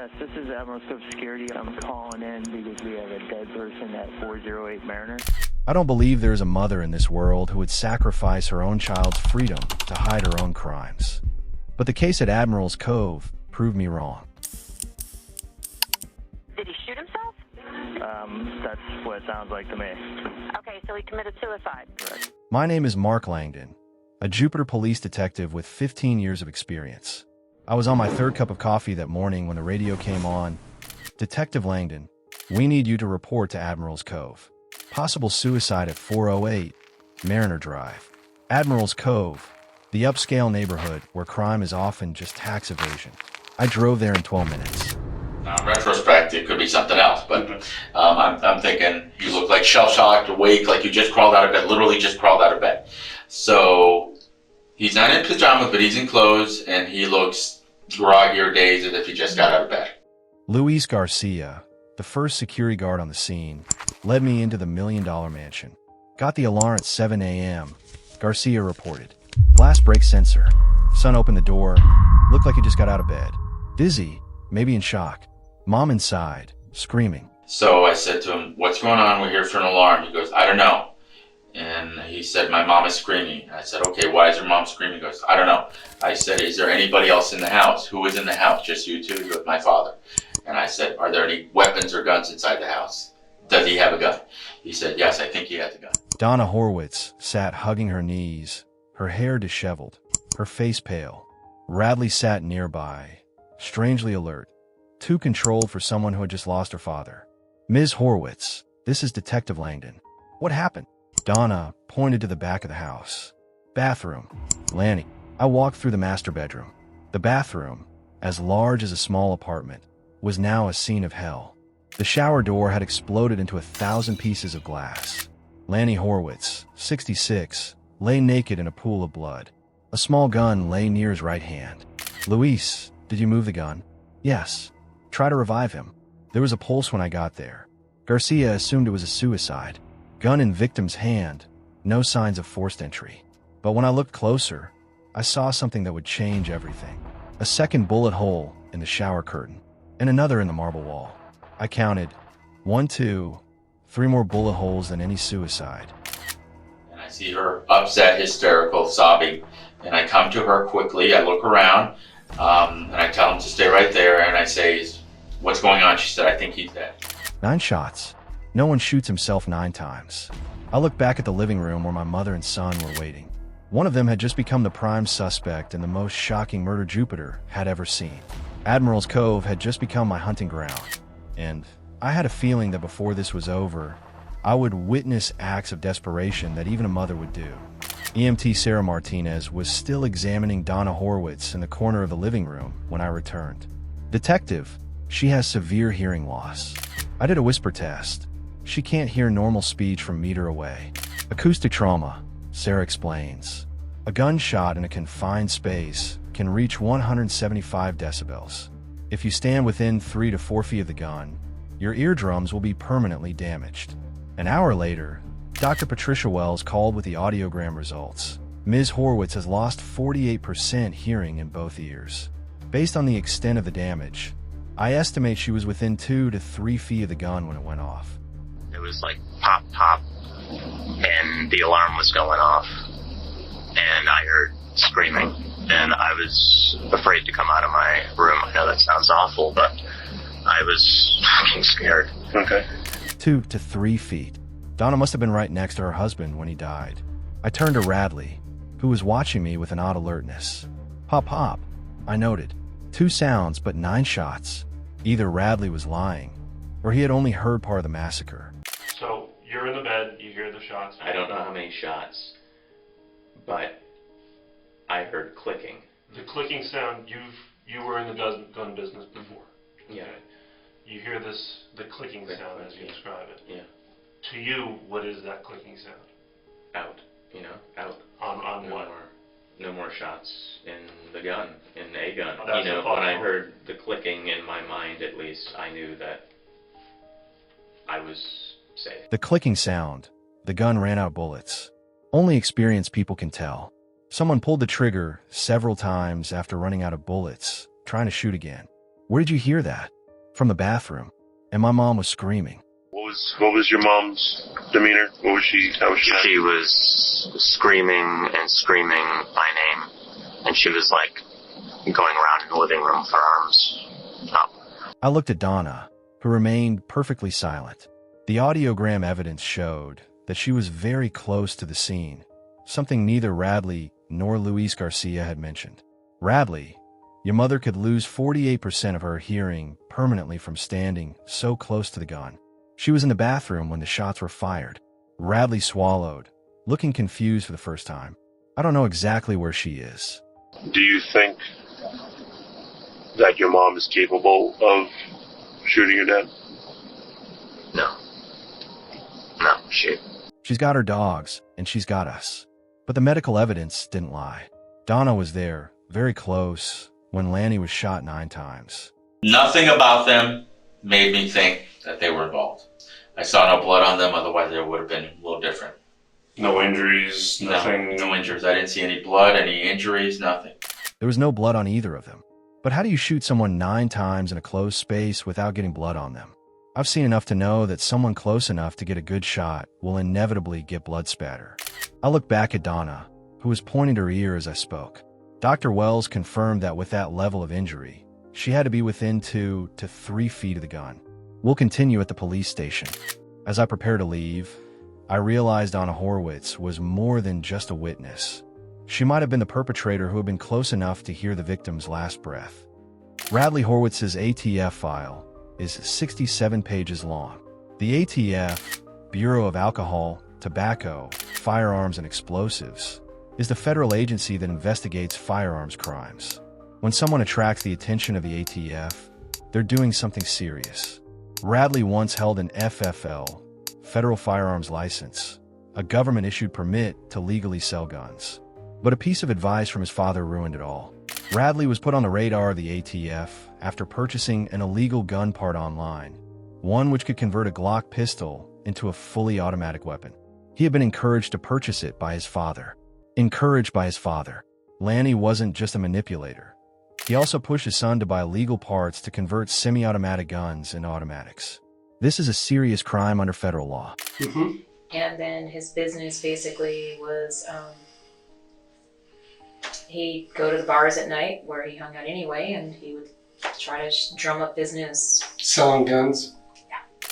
Yes, this is Admiral Cove Security. I'm calling in because we have a dead person at 408 Mariner. I don't believe there is a mother in this world who would sacrifice her own child's freedom to hide her own crimes. But the case at Admiral's Cove proved me wrong. Did he shoot himself? That's what it sounds like to me. Okay, so he committed suicide. Correct. My name is Mark Langdon, a Jupiter police detective with 15 years of experience. I was on my third cup of coffee that morning when the radio came on. Detective Langdon, we need you to report to Admiral's Cove. Possible suicide at 408 Mariner Drive. Admiral's Cove, the upscale neighborhood where crime is often just tax evasion. I drove there in 12 minutes. Now, in retrospect, it could be something else, but I'm thinking you look like shell-shocked, awake, like you just crawled out of bed, literally just crawled out of bed. So he's not in pajamas, but he's in clothes, and he looks groggy or dazed as if he just got out of bed. Luis Garcia, the first security guard on the scene, led me into the $1 Million Mansion. Got the alarm at 7 a.m., Garcia reported. Blast brake sensor. Son opened the door. Looked like he just got out of bed. Dizzy, maybe in shock. Mom inside, screaming. So I said to him, "What's going on? We're here for an alarm." He goes, "I don't know." And he said, "My mom is screaming." I said, "Okay, why is your mom screaming?" He goes, "I don't know." I said, "Is there anybody else in the house?" "Who is in the house?" "Just you two." He goes, "My father." And I said, "Are there any weapons or guns inside the house? Does he have a gun?" He said, "Yes, I think he has a gun." Donna Horwitz sat hugging her knees, her hair disheveled, her face pale. Radley sat nearby, strangely alert, too controlled for someone who had just lost her father. "Ms. Horwitz, this is Detective Langdon. What happened?" Donna pointed to the back of the house. "Bathroom. Lanny." I walked through the master bedroom. The bathroom, as large as a small apartment, was now a scene of hell. The shower door had exploded into 1,000 pieces of glass. Lanny Horwitz, 66, lay naked in a pool of blood. A small gun lay near his right hand. "Luis, did you move the gun?" "Yes. Try to revive him." There was a pulse when I got there. Garcia assumed it was a suicide. Gun in victim's hand, no signs of forced entry. But when I looked closer, I saw something that would change everything. A second bullet hole in the shower curtain, and another in the marble wall. I counted 1, 2, 3 more bullet holes than any suicide. And I see her upset, hysterical, sobbing. And I come to her quickly. I look around, and I tell him to stay right there. And I say, "What's going on?" She said, "I think he's dead." 9 shots. No one shoots himself 9 times. I looked back at the living room where my mother and son were waiting. One of them had just become the prime suspect in the most shocking murder Jupiter had ever seen. Admiral's Cove had just become my hunting ground. And I had a feeling that before this was over, I would witness acts of desperation that even a mother would do. EMT Sarah Martinez was still examining Donna Horwitz in the corner of the living room when I returned. "Detective, she has severe hearing loss." I did a whisper test. She can't hear normal speech from meter away. "Acoustic trauma," Sarah explains. "A gunshot in a confined space can reach 175 decibels. If you stand within 3 to 4 feet of the gun, your eardrums will be permanently damaged." An hour later, Dr. Patricia Wells called with the audiogram results. Ms. Horwitz has lost 48% hearing in both ears. Based on the extent of the damage, I estimate she was within 2 to 3 feet of the gun when it went off. It was like pop, pop, and the alarm was going off, and I heard screaming, and I was afraid to come out of my room. I know that sounds awful, but I was fucking scared. Okay. 2 to 3 feet. Donna must have been right next to her husband when he died. I turned to Radley, who was watching me with an odd alertness. "Pop, pop," I noted. 2 sounds, but 9 shots. Either Radley was lying, or he had only heard part of the massacre. So you're in the bed, you hear the shots. I don't know how many shots, but I heard clicking. The clicking sound, you were in the gun business before. Yeah. Okay. You hear the clicking sound as you describe it. Yeah. To you, what is that clicking sound? Out. Out. On what? No more shots in the gun, in a gun. Oh, that's when I heard the clicking in my mind, at least, I knew that I was safe. The clicking sound. The gun ran out of bullets. Only experienced people can tell. Someone pulled the trigger several times after running out of bullets, trying to shoot again. "Where did you hear that?" from the bathroom, and my mom was screaming. What was your mom's demeanor? How was she? She was screaming and screaming my name, and she was like going around in the living room with her arms up. I looked at Donna, who remained perfectly silent. The audiogram evidence showed that she was very close to the scene, something neither Radley nor Luis Garcia had mentioned. Radley, your mother could lose 48% of her hearing permanently from standing so close to the gun. She was in the bathroom when the shots were fired. Radley swallowed, looking confused for the first time. I don't know exactly where she is. Do you think that your mom is capable of shooting your dad? No, She's got her dogs, and she's got us. But the medical evidence didn't lie. Donna was there, very close, when Lanny was shot 9 times. Nothing about them made me think that they were involved. I saw no blood on them, otherwise it would have been a little different. No injuries, nothing? No injuries. I didn't see any blood, any injuries, nothing. There was no blood on either of them. But how do you shoot someone 9 times in a closed space without getting blood on them? I've seen enough to know that someone close enough to get a good shot will inevitably get blood spatter. I looked back at Donna, who was pointing her ear as I spoke. Dr. Wells confirmed that with that level of injury, she had to be within 2 to 3 feet of the gun. We'll continue at the police station. As I prepare to leave, I realized Donna Horwitz was more than just a witness. She might have been the perpetrator who had been close enough to hear the victim's last breath. Radley Horwitz's ATF file is 67 pages long. The ATF, Bureau of Alcohol, Tobacco, Firearms and Explosives, is the federal agency that investigates firearms crimes. When someone attracts the attention of the ATF, they're doing something serious. Radley once held an FFL, Federal Firearms License, a government-issued permit to legally sell guns. But a piece of advice from his father ruined it all. Radley was put on the radar of the ATF after purchasing an illegal gun part online, one which could convert a Glock pistol into a fully automatic weapon. He had been encouraged to purchase it by his father. Encouraged by his father. Lanny wasn't just a manipulator. He also pushed his son to buy legal parts to convert semi-automatic guns into automatics. This is a serious crime under federal law. Mm-hmm. And then his business basically was, he'd go to the bars at night where he hung out anyway, and he would try to drum up business. Selling guns? Yeah.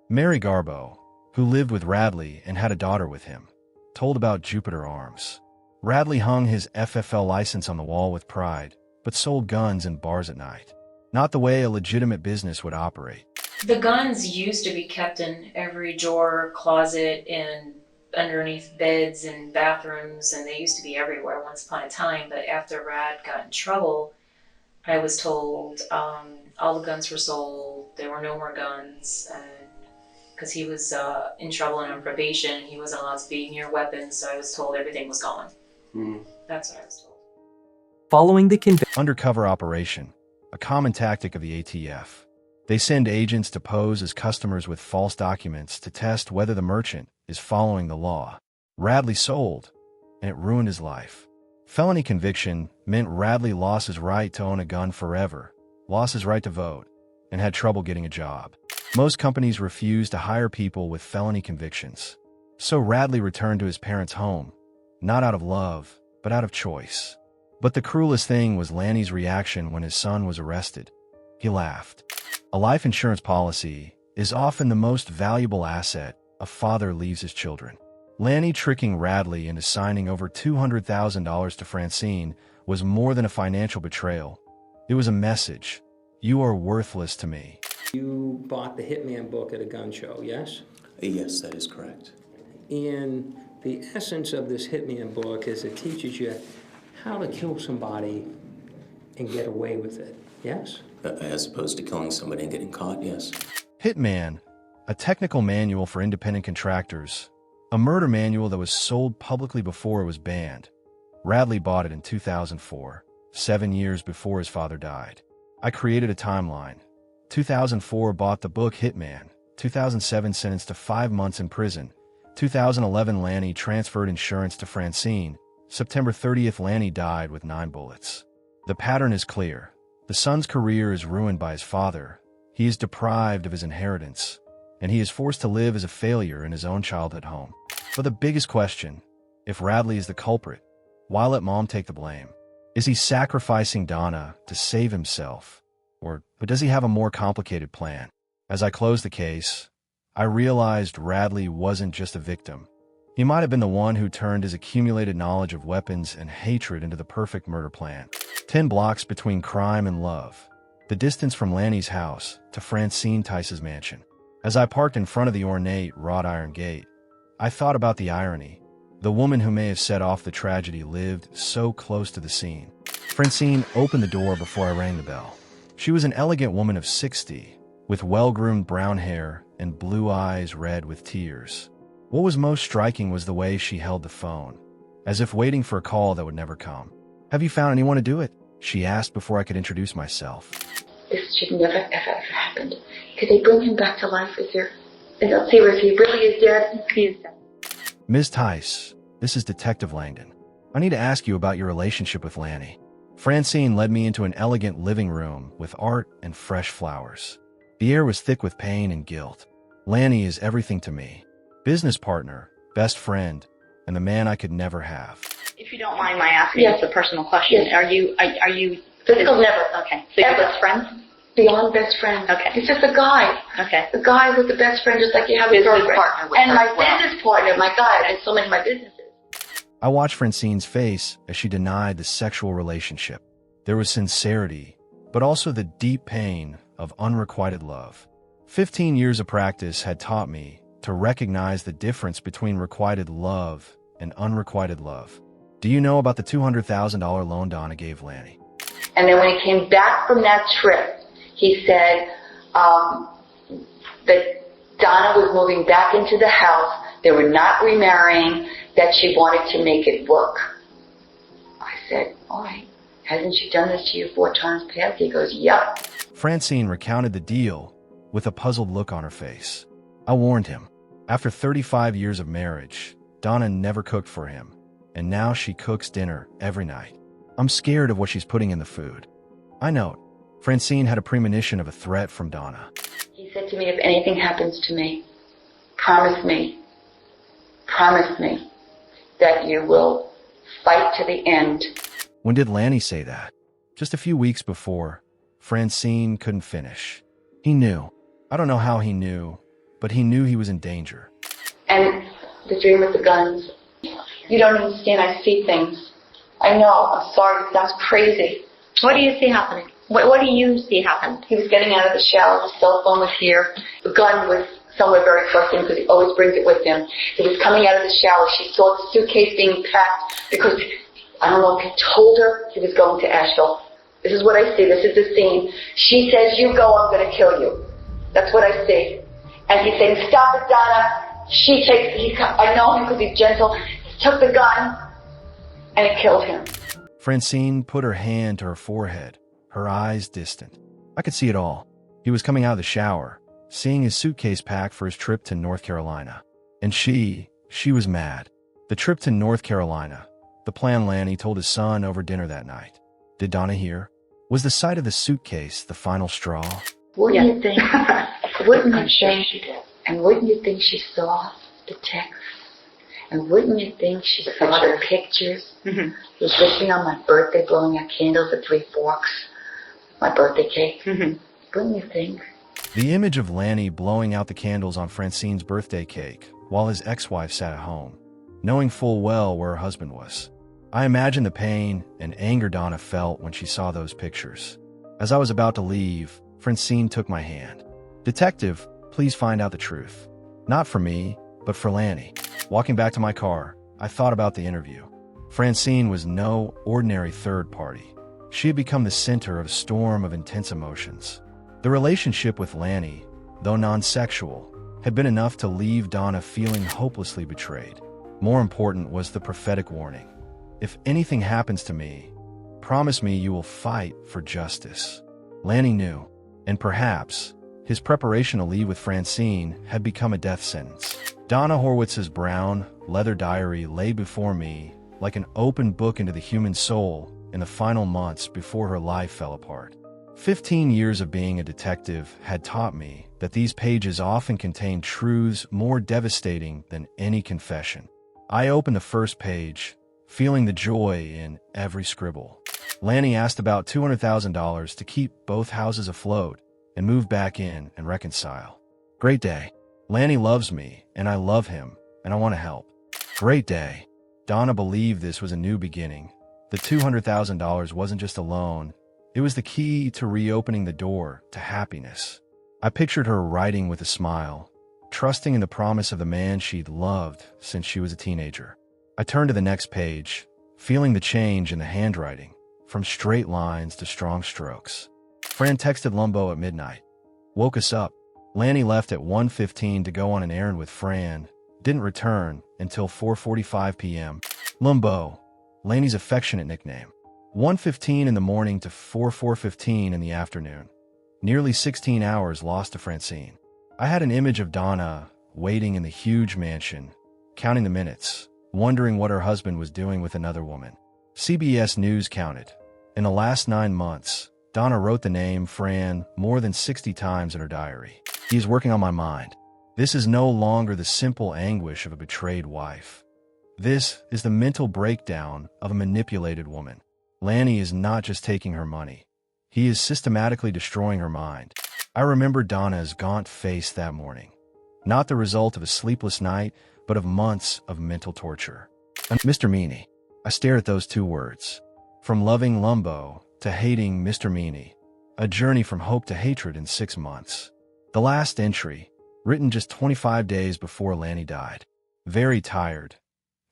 Mary Garbo, who lived with Radley and had a daughter with him, told about Jupiter Arms. Radley hung his FFL license on the wall with pride, but sold guns in bars at night. Not the way a legitimate business would operate. The guns used to be kept in every drawer, closet, and underneath beds and bathrooms, and they used to be everywhere once upon a time. But after Rad got in trouble, I was told all the guns were sold, there were no more guns, and because he was in trouble and on probation, he wasn't allowed to be near weapons, so I was told everything was gone. That's what I was told. Following the undercover operation, a common tactic of the ATF. They send agents to pose as customers with false documents to test whether the merchant is following the law. Radley sold, and it ruined his life. Felony conviction meant Radley lost his right to own a gun forever, lost his right to vote, and had trouble getting a job. Most companies refused to hire people with felony convictions. So Radley returned to his parents' home, not out of love, but out of choice. But the cruelest thing was Lanny's reaction when his son was arrested. He laughed. A life insurance policy is often the most valuable asset a father leaves his children. Lanny tricking Radley into signing over $200,000 to Francine was more than a financial betrayal. It was a message. You are worthless to me. You bought the Hitman book at a gun show, yes? Yes, that is correct. And the essence of this Hitman book is it teaches you how to kill somebody and get away with it, yes? As opposed to killing somebody and getting caught, yes. Hitman, a technical manual for independent contractors, a murder manual that was sold publicly before it was banned. Radley bought it in 2004, 7 years before his father died. I created a timeline. 2004 bought the book Hitman, 2007 sentenced to 5 months in prison, 2011 Lanny transferred insurance to Francine, September 30th Lanny died with 9 bullets. The pattern is clear. The son's career is ruined by his father. He is deprived of his inheritance, and he is forced to live as a failure in his own childhood home. But the biggest question, if Radley is the culprit, why let Mom take the blame? Is he sacrificing Donna to save himself? Or does he have a more complicated plan? As I closed the case, I realized Radley wasn't just a victim. He might have been the one who turned his accumulated knowledge of weapons and hatred into the perfect murder plan. 10 blocks between crime and love. The distance from Lanny's house to Francine Tice's mansion. As I parked in front of the ornate wrought iron gate, I thought about the irony. The woman who may have set off the tragedy lived so close to the scene. Francine opened the door before I rang the bell. She was an elegant woman of 60, with well-groomed brown hair and blue eyes red with tears. What was most striking was the way she held the phone, as if waiting for a call that would never come. "Have you found anyone to do it?" she asked before I could introduce myself. "This should never, ever happened. Could they bring him back to life? Is there... And they'll see if he really is dead." "He is dead." "Ms. Tice, this is Detective Langdon. I need to ask you about your relationship with Lanny." Francine led me into an elegant living room with art and fresh flowers. The air was thick with pain and guilt. Lanny is everything to me. Business partner, best friend, and the man I could never have. If you don't mind my asking, Yes. it's a personal question. Yes. Are you Physical never. Okay. So you're Ever. best friends? Beyond best friend. Okay. He's just a guy. Okay. A guy with a best friend, just like you have a Business girlfriend. partner with And her my as well. business partner, my God, I've been so many of my businesses. I watched Francine's face as she denied the sexual relationship. There was sincerity, but also the deep pain of unrequited love. 15 years of practice had taught me to recognize the difference between requited love and unrequited love. Do you know about the $200,000 loan Donna gave Lanny? And then when he came back from that trip, he said that Donna was moving back into the house. They were not remarrying, that she wanted to make it work. I said, all right. Hasn't she done this to you 4 times past? He goes, yep. Francine recounted the deal with a puzzled look on her face. I warned him. After 35 years of marriage, Donna never cooked for him, and now she cooks dinner every night. I'm scared of what she's putting in the food. I note, Francine had a premonition of a threat from Donna. He said to me, if anything happens to me, promise me that you will fight to the end. When did Lanny say that? Just a few weeks before. Francine couldn't finish. He knew. I don't know how he knew, but he knew he was in danger. And the dream with the guns. You don't understand, I see things. I know, I'm sorry, it sounds crazy. What do you see happening? What do you see happen? He was getting out of the shower, his cell phone was here. The gun was somewhere very close to him because he always brings it with him. He was coming out of the shower. She saw the suitcase being packed because I don't know if he told her he was going to Asheville. This is what I see. This is the scene. She says, you go, I'm going to kill you. That's what I see. And he's saying, stop it, Donna. I know him because he's gentle. He took the gun and it killed him. Francine put her hand to her forehead, her eyes distant. I could see it all. He was coming out of the shower, seeing his suitcase packed for his trip to North Carolina. And she was mad. The trip to North Carolina, the plan Lanny told his son over dinner that night. Did Donna hear? Was the sight of the suitcase the final straw? Wouldn't you think? Wouldn't you think she saw the text? And wouldn't you think she saw the pictures? Mm-hmm. He was listening on my birthday, blowing out candles at 3 forks. My birthday cake. Mm-hmm. Wouldn't you think? The image of Lanny blowing out the candles on Francine's birthday cake while his ex-wife sat at home, knowing full well where her husband was. I imagined the pain and anger Donna felt when she saw those pictures. As I was about to leave, Francine took my hand. Detective, please find out the truth. Not for me, but for Lanny. Walking back to my car, I thought about the interview. Francine was no ordinary third party. She had become the center of a storm of intense emotions. The relationship with Lanny, though non-sexual, had been enough to leave Donna feeling hopelessly betrayed. More important was the prophetic warning. If anything happens to me, promise me you will fight for justice. Lanny knew, and perhaps his preparation to leave with Francine had become a death sentence. Donna Horwitz's brown, leather diary lay before me like an open book into the human soul in the final months before her life fell apart. 15 years of being a detective had taught me that these pages often contain truths more devastating than any confession. I opened the first page, feeling the joy in every scribble. Lanny asked about $200,000 to keep both houses afloat and move back in and reconcile. Great day. Lanny loves me, and I love him, and I want to help. Great day. Donna believed this was a new beginning. The $200,000 wasn't just a loan. It was the key to reopening the door to happiness. I pictured her writing with a smile, trusting in the promise of the man she'd loved since she was a teenager. I turned to the next page, feeling the change in the handwriting, from straight lines to strong strokes. Fran texted Lumbo at midnight. Woke us up. Lanny left at 1:15 to go on an errand with Fran. Didn't return until 4:45 p.m. Lumbo, Lanny's affectionate nickname. 1:15 in the morning to 4:15 in the afternoon. Nearly 16 hours lost to Francine. I had an image of Donna waiting in the huge mansion, counting the minutes, wondering what her husband was doing with another woman. CBS News counted. In the last 9 months, Donna wrote the name Fran more than 60 times in her diary. He is working on my mind. This is no longer the simple anguish of a betrayed wife. This is the mental breakdown of a manipulated woman. Lanny is not just taking her money. He is systematically destroying her mind. I remember Donna's gaunt face that morning. Not the result of a sleepless night, but of months of mental torture. And Mr. Meanie. I stare at those two words. From loving Lumbo to hating Mr. Meanie. A journey from hope to hatred in 6 months. The last entry, written just 25 days before Lanny died. Very tired.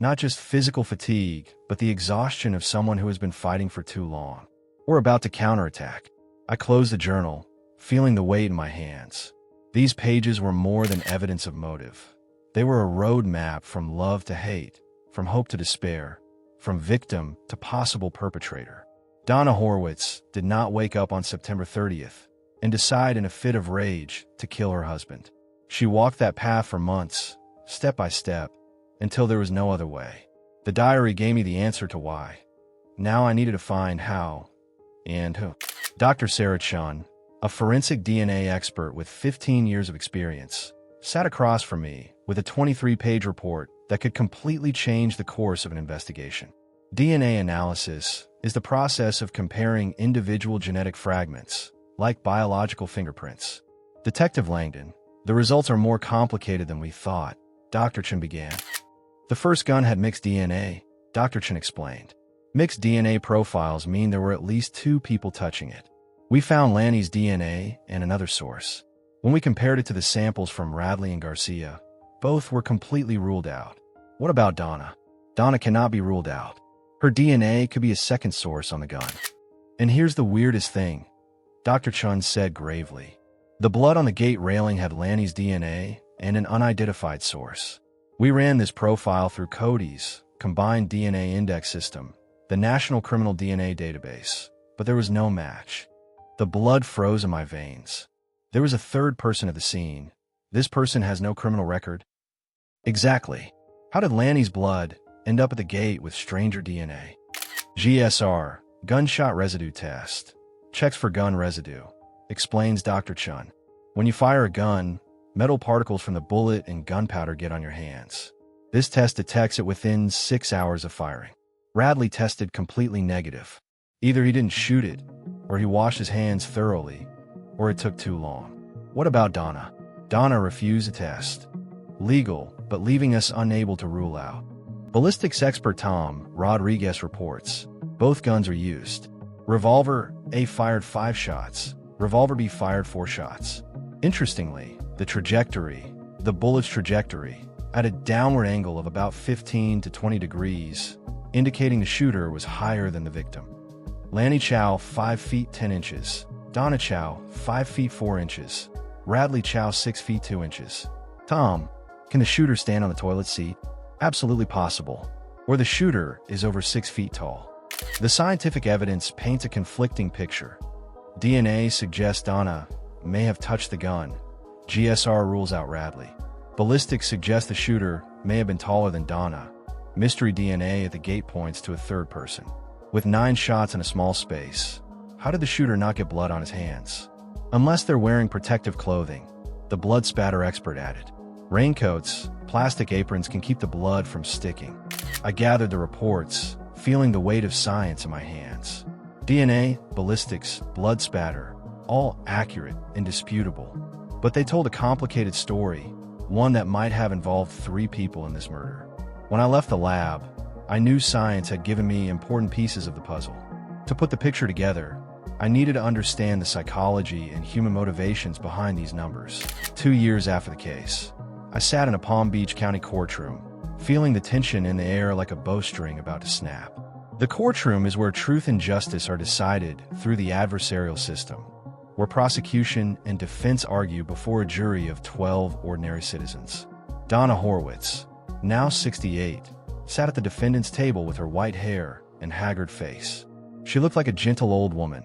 Not just physical fatigue, but the exhaustion of someone who has been fighting for too long. Or about to counterattack. I closed the journal, feeling the weight in my hands. These pages were more than evidence of motive. They were a roadmap from love to hate, from hope to despair, from victim to possible perpetrator. Donna Horwitz did not wake up on September 30th and decide in a fit of rage to kill her husband. She walked that path for months, step by step, until there was no other way. The diary gave me the answer to why. Now I needed to find how and who. Dr. Sarah Chun, a forensic DNA expert with 15 years of experience, sat across from me with a 23-page report that could completely change the course of an investigation. DNA analysis is the process of comparing individual genetic fragments, like biological fingerprints. Detective Langdon, the results are more complicated than we thought, Dr. Chun began. The first gun had mixed DNA, Dr. Chun explained. Mixed DNA profiles mean there were at least 2 people touching it. We found Lanny's DNA and another source. When we compared it to the samples from Radley and Garcia, both were completely ruled out. What about Donna? Donna cannot be ruled out. Her DNA could be a second source on the gun. And here's the weirdest thing, Dr. Chun said gravely. The blood on the gate railing had Lanny's DNA and an unidentified source. We ran this profile through Cody's combined DNA index system, the National Criminal DNA Database, but there was no match. The blood froze in my veins. There was a third person at the scene. This person has no criminal record. Exactly. How did Lanny's blood end up at the gate with stranger DNA? GSR, gunshot residue test, checks for gun residue, explains Dr. Chun. When you fire a gun, metal particles from the bullet and gunpowder get on your hands. This test detects it within 6 hours of firing. Radley tested completely negative. Either he didn't shoot it, or he washed his hands thoroughly, or it took too long. What about Donna? Donna refused the test. Legal, but leaving us unable to rule out. Ballistics expert Tom Rodriguez reports, both guns are used. Revolver A fired 5 shots, Revolver B fired 4 shots. Interestingly, the bullet's trajectory, at a downward angle of about 15 to 20 degrees, indicating the shooter was higher than the victim. Lanny Chow 5 feet 10 inches, Donna Chow 5 feet 4 inches, Radley Chow 6 feet 2 inches. Tom, can the shooter stand on the toilet seat? Absolutely possible. Or the shooter is over 6 feet tall. The scientific evidence paints a conflicting picture. DNA suggests Donna may have touched the gun. GSR rules out Radley. Ballistics suggests the shooter may have been taller than Donna. Mystery DNA at the gate points to a third person. With 9 shots in a small space, How did the shooter not get blood on his hands? Unless they're wearing protective clothing, the blood spatter expert added. Raincoats, plastic aprons can keep the blood from sticking. I gathered the reports, feeling the weight of science in my hands. DNA, ballistics, blood spatter, all accurate, indisputable. But they told a complicated story, one that might have involved 3 people in this murder. When I left the lab, I knew science had given me important pieces of the puzzle. To put the picture together, I needed to understand the psychology and human motivations behind these numbers. 2 years after the case, I sat in a Palm Beach County courtroom, feeling the tension in the air like a bowstring about to snap. The courtroom is where truth and justice are decided through the adversarial system, where prosecution and defense argue before a jury of 12 ordinary citizens. Donna Horwitz, now 68, sat at the defendant's table with her white hair and haggard face. She looked like a gentle old woman,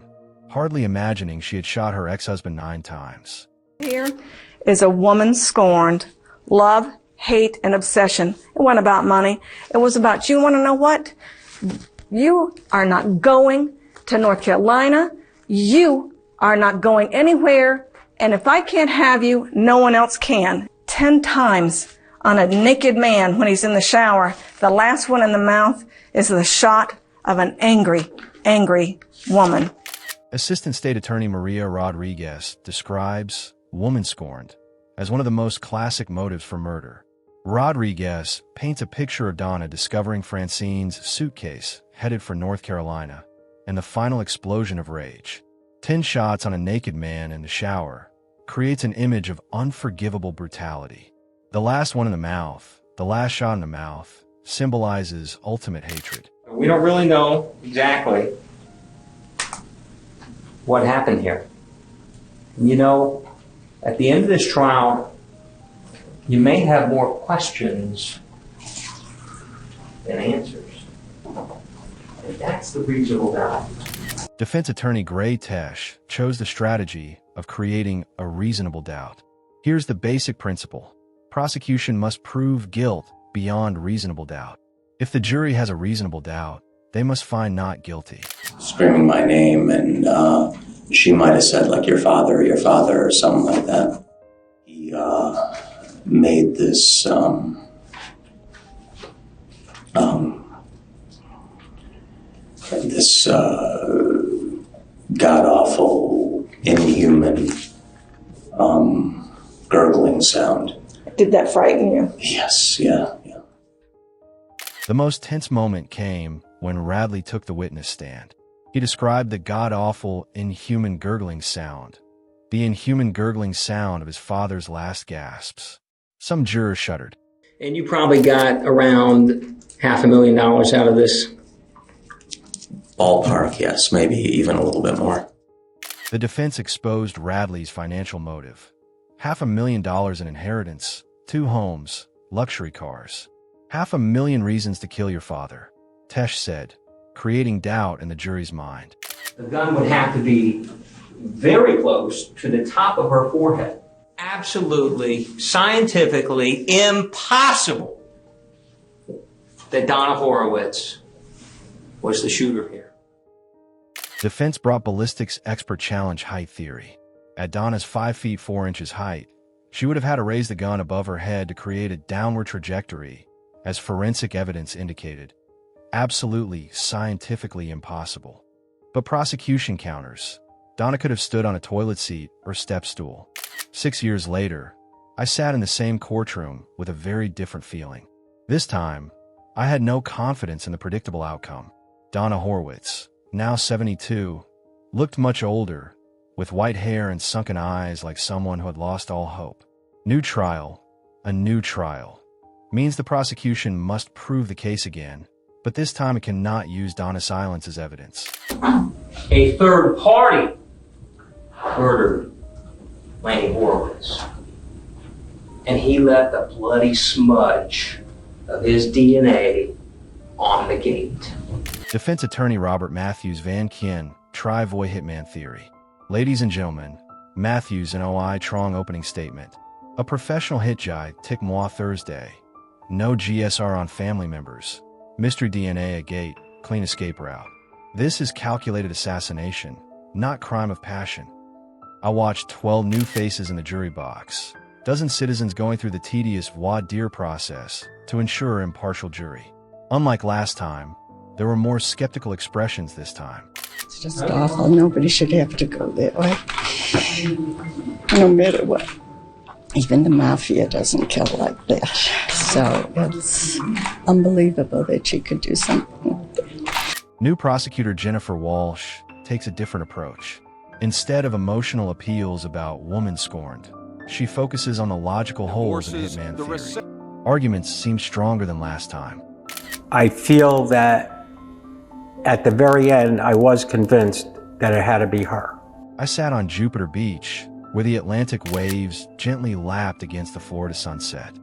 hardly imagining she had shot her ex-husband 9 times. Here is a woman scorned. Love, hate, and obsession. It wasn't about money. It was about, you want to know what? You are not going to North Carolina. You are not going anywhere. And if I can't have you, no one else can. 10 times on a naked man when he's in the shower. The last one in the mouth is the shot of an angry, angry woman. Assistant State Attorney Maria Rodriguez describes woman scorned as one of the most classic motives for murder. Rodriguez paints a picture of Donna discovering Francine's suitcase headed for North Carolina and the final explosion of rage. 10 shots on a naked man in the shower creates an image of unforgivable brutality. The last one in the mouth, the last shot in the mouth, symbolizes ultimate hatred. We don't really know exactly what happened here. You know, at the end of this trial, you may have more questions than answers. And that's the reasonable doubt. Defense attorney Gray Tesh chose the strategy of creating a reasonable doubt. Here's the basic principle. Prosecution must prove guilt beyond reasonable doubt. If the jury has a reasonable doubt, they must find not guilty. Screaming my name, and she might have said, like, your father, or something like that. He made this god-awful, inhuman, gurgling sound. Did that frighten you? Yes, yeah. The most tense moment came when Radley took the witness stand. He described the god-awful, inhuman gurgling sound, the inhuman gurgling sound of his father's last gasps. Some jurors shuddered. And you probably got around $500,000 out of this? Ballpark, yes, maybe even a little bit more. The defense exposed Radley's financial motive. $500,000 in inheritance, 2 homes, luxury cars. $500,000 reasons to kill your father, Tesh said, creating doubt in the jury's mind. The gun would have to be very close to the top of her forehead. Absolutely, scientifically impossible that Donna Horwitz was the shooter here. Defense brought ballistics expert challenge height theory. At Donna's 5 feet 4 inches height, she would have had to raise the gun above her head to create a downward trajectory, as forensic evidence indicated. Absolutely, scientifically impossible. But prosecution counters. Donna could have stood on a toilet seat or step stool. 6 years later, I sat in the same courtroom with a very different feeling. This time, I had no confidence in the predictable outcome. Donna Horwitz, now 72, looked much older, with white hair and sunken eyes like someone who had lost all hope. New trial, a new trial, means the prosecution must prove the case again, but this time it cannot use Donna's silence as evidence. A third party murdered Lanny Horwitz, and he left a bloody smudge of his DNA on the gate. Defense attorney Robert Matthews Van Kien, Tri-Voy Hitman Theory. Ladies and gentlemen, Matthews and OI Trong opening statement. A professional hit jai tick moi Thursday. No GSR on family members. Mystery DNA at gate, clean escape route. This is calculated assassination, not crime of passion. I watched 12 new faces in the jury box, dozen citizens going through the tedious voir dire process to ensure an impartial jury. Unlike last time, there were more skeptical expressions this time. It's just awful. Nobody should have to go that way. No matter what. Even the mafia doesn't kill like that. So it's unbelievable that she could do something like that. New prosecutor Jennifer Walsh takes a different approach. Instead of emotional appeals about woman scorned, she focuses on the logical holes in hitman theory. Arguments seem stronger than last time. I feel that at the very end, I was convinced that it had to be her. I sat on Jupiter Beach, where the Atlantic waves gently lapped against the Florida sunset.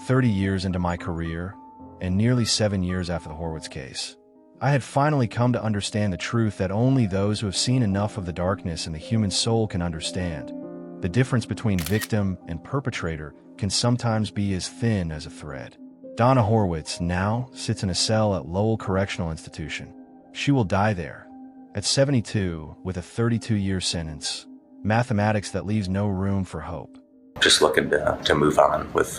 30 years into my career, and nearly 7 years after the Horwitz case, I had finally come to understand the truth that only those who have seen enough of the darkness in the human soul can understand. The difference between victim and perpetrator can sometimes be as thin as a thread. Donna Horwitz now sits in a cell at Lowell Correctional Institution. She will die there, at 72, with a 32-year sentence. Mathematics that leaves no room for hope. Just looking to move on with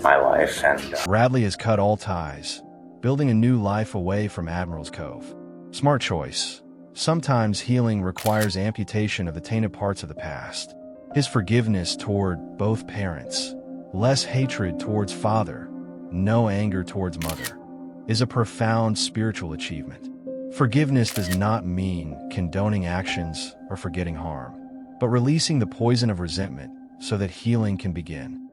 my life. And Radley has cut all ties, building a new life away from Admiral's Cove. Smart choice. Sometimes healing requires amputation of the tainted parts of the past. His forgiveness toward both parents, less hatred towards father, no anger towards mother, is a profound spiritual achievement. Forgiveness does not mean condoning actions or forgetting harm, but releasing the poison of resentment so that healing can begin.